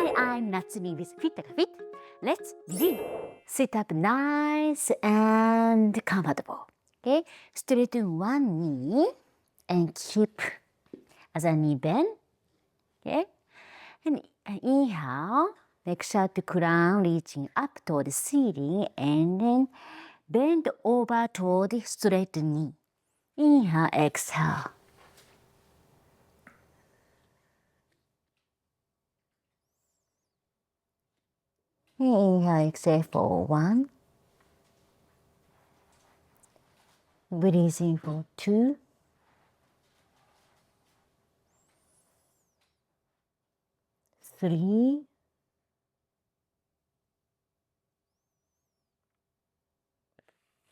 Hi, I'm Natsumi with fitYOGAfit. Let's begin. Sit up nice and comfortable. Okay, straighten one knee and keep as a knee bend. Okay, and inhale. Make sure to crown reaching up toward the ceiling and then bend over toward the straight knee. Inhale, exhale. Inhale, exhale for 1. Breathing for 2. 3.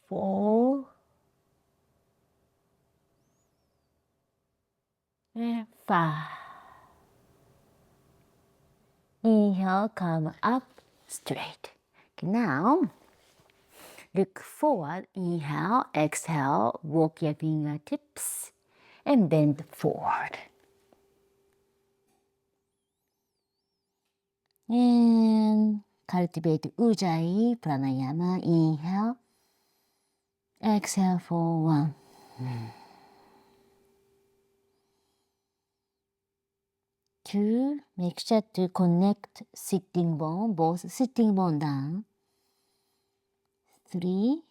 4. And 5. Inhale, come up straight. Okay, now, look forward. Inhale, exhale, walk your fingertips and bend forward. And cultivate Ujjayi Pranayama. Inhale, exhale for 1. 2. Make sure to connect sitting bone, both sitting bone down. 3.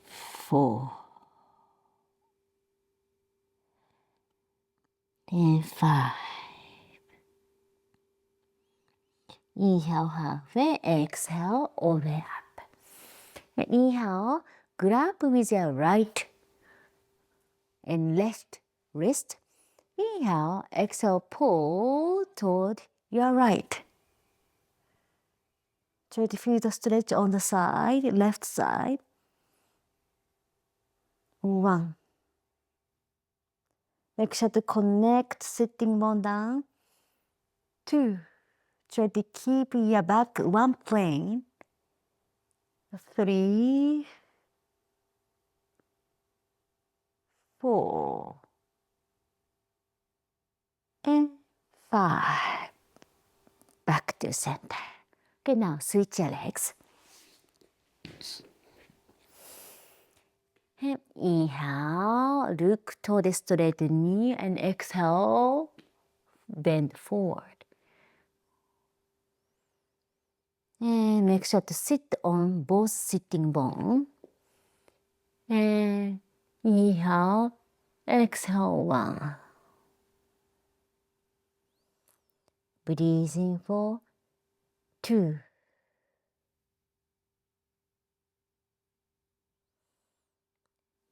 4. And 5. Inhale halfway, exhale all the way up. And inhale, grab with your right and left wrist. Inhale, exhale, pull toward your right. Try to feel the stretch on the side, left side. 1. Make sure to connect sitting bone down. 2. Try to keep your back one plane. 3. 4. And 5. Back to center. Okay, now switch your legs. And inhale, look toward the straight knee and exhale, bend forward. And make sure to sit on both sitting bone. And inhale, exhale 1. Breathing for 2.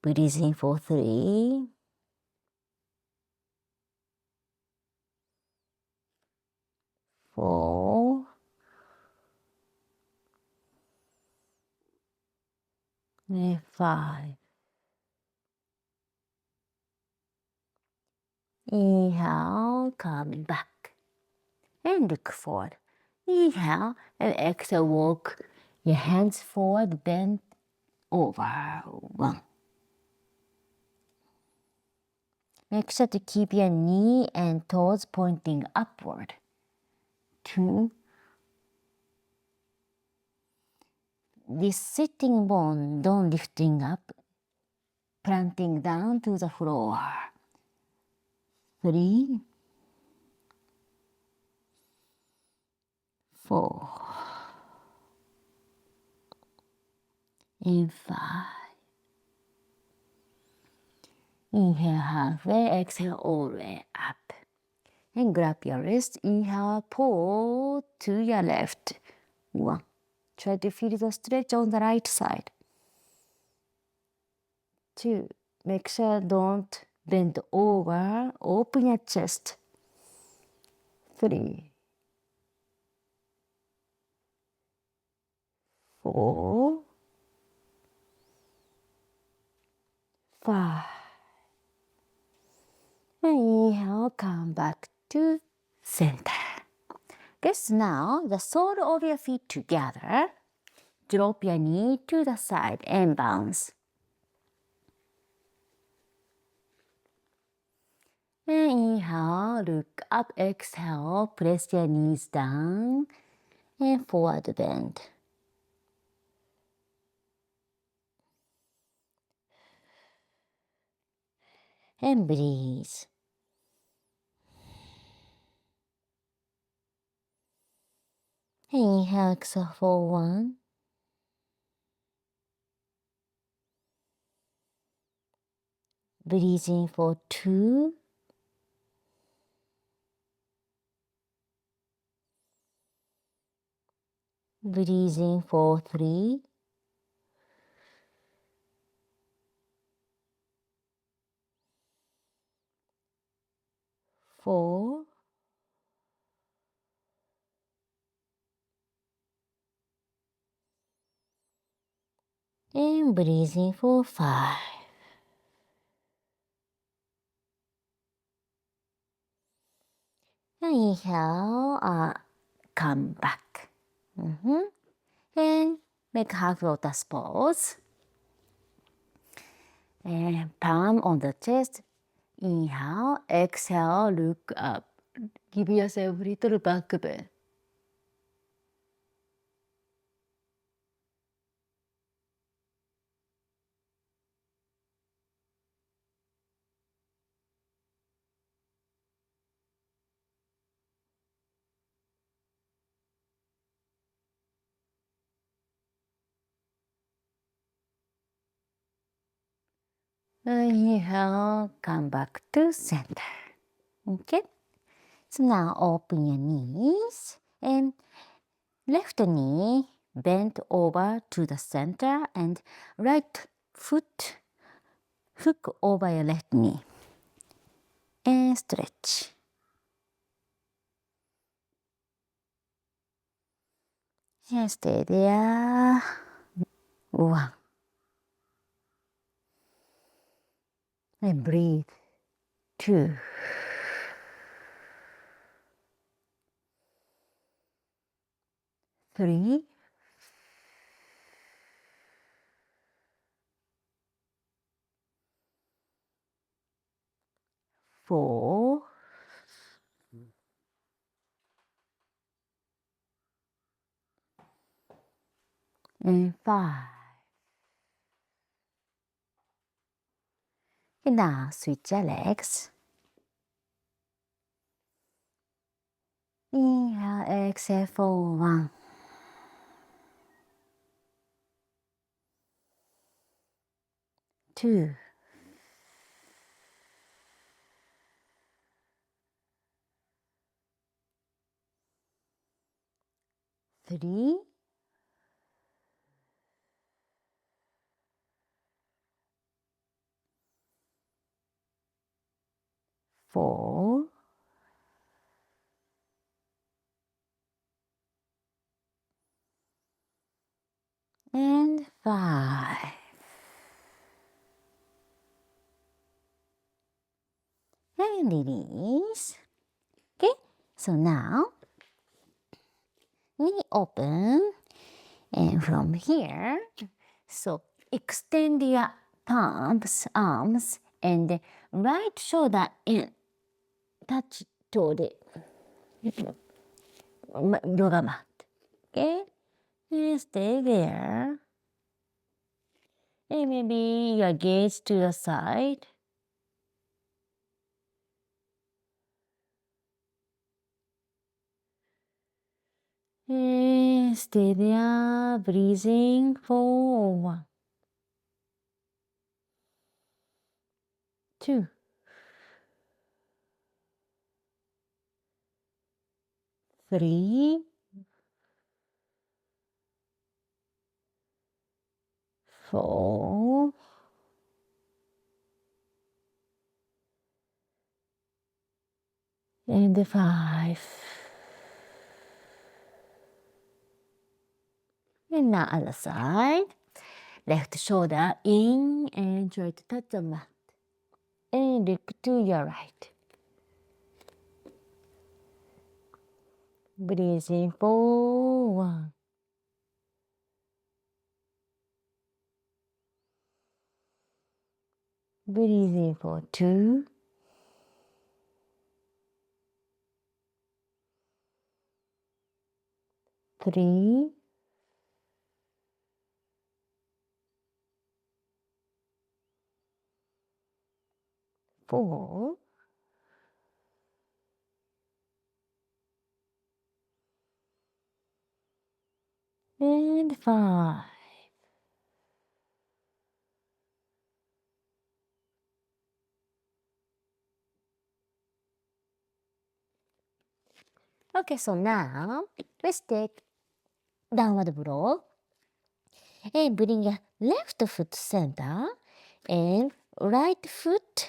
Breathing for 3. 4. And 5. Inhale, come back. And look forward. Inhale and exhale, walk your hands forward, bend over. 1. Make sure to keep your knee and toes pointing upward. 2. This sitting bone, don't lifting up, planting down to the floor. 3. 4. And 5. Inhale halfway, exhale all the way up. And grab your wrist, inhale, pull to your left. 1. Try to feel the stretch on the right side. 2. Make sure don't bend over, open your chest. 3. 4. 5. And inhale, come back to center. Guess now the sole of your feet together. Drop your knee to the side and bounce. Inhale, look up. Exhale, press your knees down and forward bend. And breathe. Inhale, exhale for 1. Breathing for 2. Breathing for 3. 4. And breathing for 5. Inhale, come back. And make half lotus pose. And palm on the chest. Inhale, exhale, look up. Give yourself a little back bend. Inhale, come back to center. Okay? So now open your knees and left knee bent over to the center and right foot hook over your left knee. And stretch. And stay there. 1. And breathe. 2. 3. 4. And 5. And now switch your legs. Inhale, exhale for 1. 2. 3. 4. And 5. And release. Okay, so now knee open and from here, so extend your palms, arms, and right shoulder in touch to the yoga mat. Okay, and stay there. And maybe your gaze to the side. And stay there, breathing for 1. 2. 3. 4. And 5. And now other side. Left shoulder in and try to touch the mat. And look to your right. Breathing for 1. 2. 3, 4, and 5. Okay, so now let's take downward blow and bring a left foot center and right foot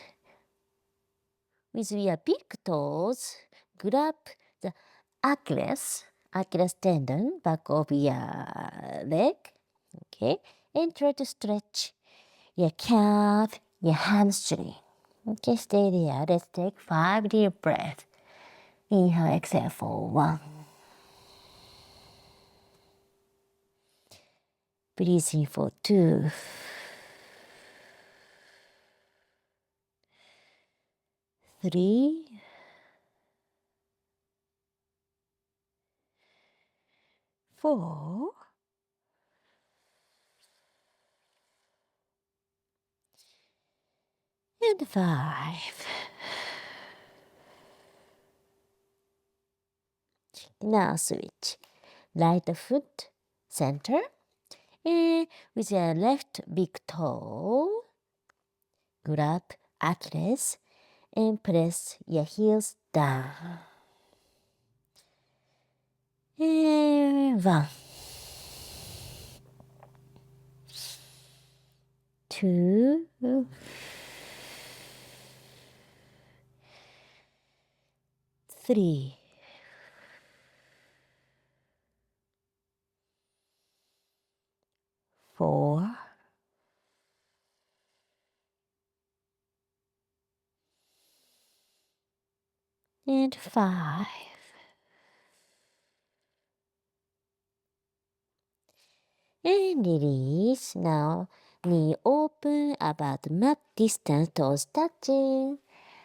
with your big toes grab the Achilles tendon back of your leg, okay, and try to stretch your calf, your hamstring. Okay, stay there. Let's take 5 deep breaths. Inhale, exhale for 1. Breathe in for 2. 3. 4. And 5. Now switch. Right foot center and with your left big toe grab Achilles and press your heels down. And 1, 2, 3, 4, and 5. And release. Now knee open about mat distance, toes touching.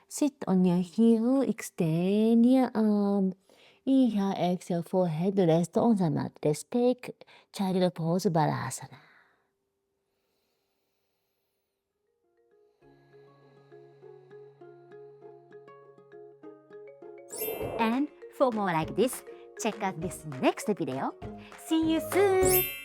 Sit on your heel, extend your arm. Inhale, exhale, forehead rest on the mat. Let's take child pose balasana. And for more like this, check out this next video. See you soon!